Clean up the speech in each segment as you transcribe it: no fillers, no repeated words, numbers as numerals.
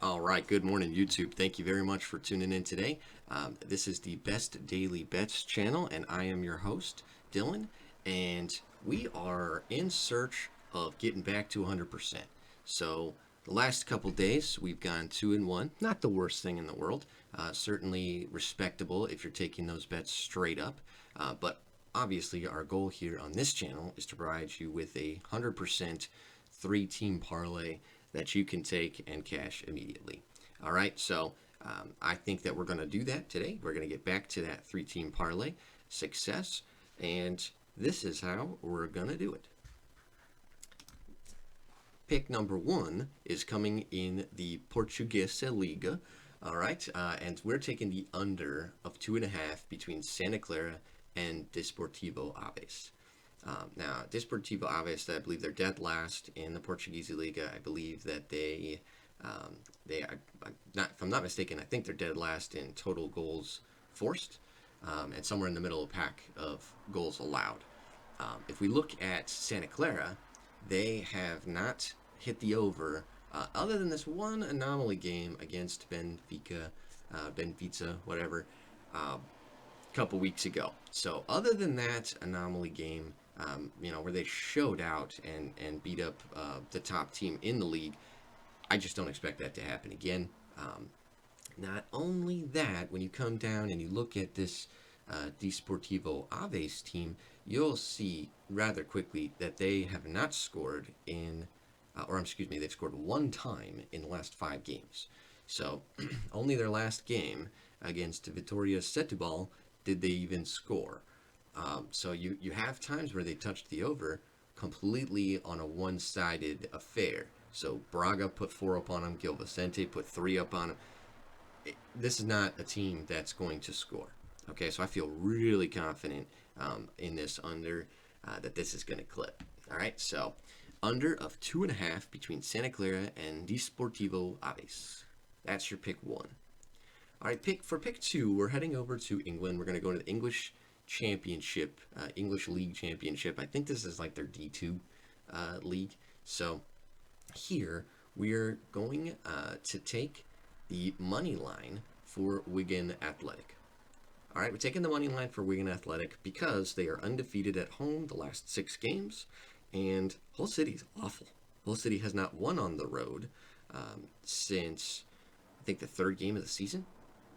All right, good morning, YouTube. Thank you very much for tuning in today. This is the Best Daily Bets channel, and I am your host, Dylan. And we are in search of getting back to 100%. So, the last couple days, we've gone 2-1. Not the worst thing in the world. Certainly respectable if you're taking those bets straight up. But obviously, our goal here on this channel is to provide you with a 100% three-team parlay that you can take and cash immediately. All right, so I think that we're going to do that today. We're going to get back to that three-team parlay success, and this is how we're going to do it. Pick number one is coming in the Portuguese Liga. All right, and we're taking the under of 2.5 between Santa Clara and Desportivo Aves. Now, Desportivo Aves, I believe they're dead last in the Portuguese Liga. I believe that if I'm not mistaken, I think they're dead last in total goals forced, and somewhere in the middle of the pack of goals allowed. If we look at Santa Clara, they have not hit the over, other than this one anomaly game against Benfica, whatever, a couple weeks ago. So other than that anomaly game, where they showed out and beat up the top team in the league, I just don't expect that to happen again. Not only that, when you come down and you look at this Desportivo Aves team, you'll see rather quickly that they have not scored they've scored one time in the last 5 games. So only their last game against Vitória Setúbal did they even score. So you have times where they touched the over completely on a one-sided affair. So Braga put 4 up on them, Gil Vicente put 3 up on them. This is not a team that's going to score. Okay, so I feel really confident in this under that this is going to clip. All right, so under of 2.5 between Santa Clara and Desportivo Aves. That's your pick one. All right, pick two, we're heading over to England. We're going to go to the English Championship, English League Championship. I think this is like their D2 league. So here we're going to take the money line for Wigan Athletic. All right, we're taking the money line for Wigan Athletic because they are undefeated at home the last 6 games, and Hull City's awful. Hull City has not won on the road since, I think, the 3rd game of the season.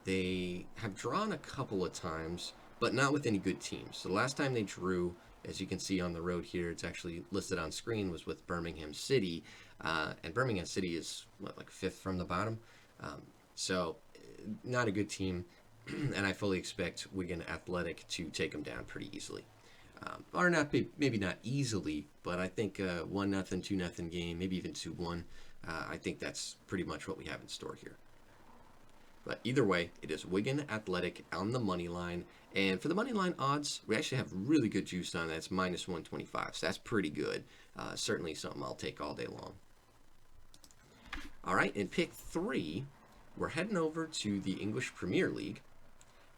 They have drawn a couple of times, but not with any good teams. So the last time they drew, as you can see on the road here, it's actually listed on screen, was with Birmingham City. And Birmingham City is, like 5th from the bottom? So not a good team, and I fully expect Wigan Athletic to take them down pretty easily. Or maybe not easily, but I think 1-0, 2-0 game, maybe even 2-1. I think that's pretty much what we have in store here. But either way, it is Wigan Athletic on the money line. And for the money line odds, we actually have really good juice on that. It's -125, so that's pretty good. Certainly something I'll take all day long. All right, in pick 3, we're heading over to the English Premier League.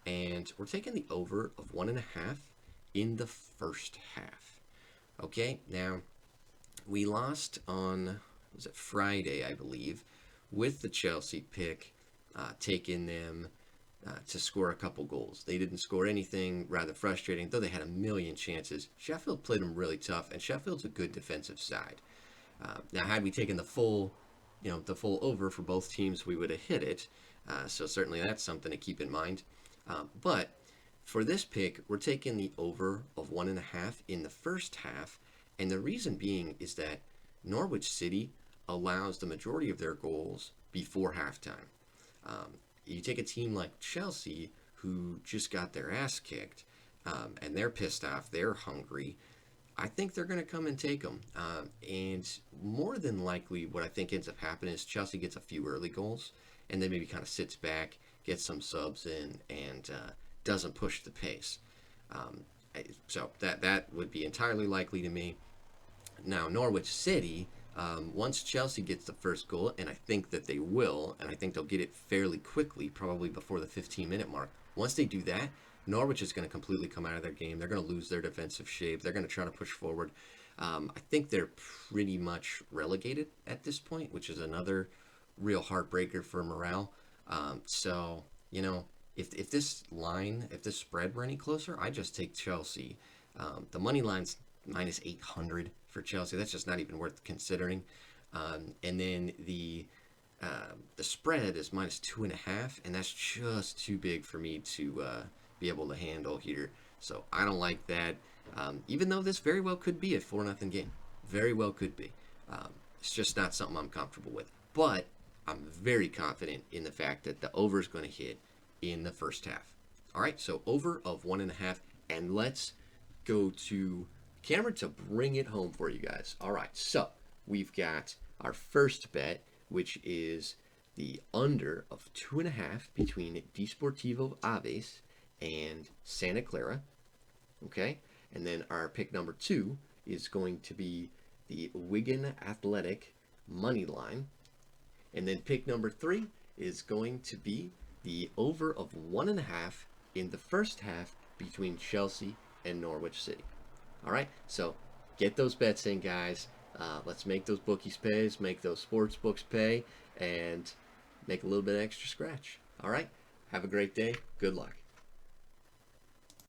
And we're taking the over of 1.5 in the first half. Okay, now we lost on, was it Friday, I believe, with the Chelsea pick, taking them to score a couple goals. They didn't score anything, rather frustrating, though they had a million chances. Sheffield played them really tough, and Sheffield's a good defensive side. Now, had we taken the full over for both teams, we would have hit it. So certainly that's something to keep in mind. But for this pick, we're taking the over of 1.5 in the first half, and the reason being is that Norwich City allows the majority of their goals before halftime. You take a team like Chelsea, who just got their ass kicked, and they're pissed off, they're hungry. I think they're going to come and take them. And more than likely, what I think ends up happening is Chelsea gets a few early goals, and then maybe kind of sits back, gets some subs in, and doesn't push the pace. So that would be entirely likely to me. Now, Norwich City, once Chelsea gets the first goal, and I think that they will, and I think they'll get it fairly quickly, probably before the 15-minute mark. Once they do that, Norwich is going to completely come out of their game. They're going to lose their defensive shape. They're going to try to push forward. I think they're pretty much relegated at this point, which is another real heartbreaker for morale. So, you know, if this line, if this spread were any closer, I just take Chelsea. The money line's minus 800 for Chelsea. That's just not even worth considering. And then the spread is minus 2.5, and that's just too big for me to be able to handle here. So I don't like that. Even though this very well could be a 4-0 game, very well could be. It's just not something I'm comfortable with. But I'm very confident in the fact that the over is going to hit in the first half. All right, so over of 1.5, and let's go to camera to bring it home for you guys. All right, so we've got our first bet, which is the under of 2.5 between Desportivo Aves and Santa Clara. Okay, and then our pick number 2 is going to be the Wigan Athletic money line. And then pick number 3 is going to be the over of 1.5 in the first half between Chelsea and Norwich City. All right, so get those bets in, guys. Let's make those bookies pay, let's make those sports books pay, and make a little bit of extra scratch. All right, have a great day. Good luck.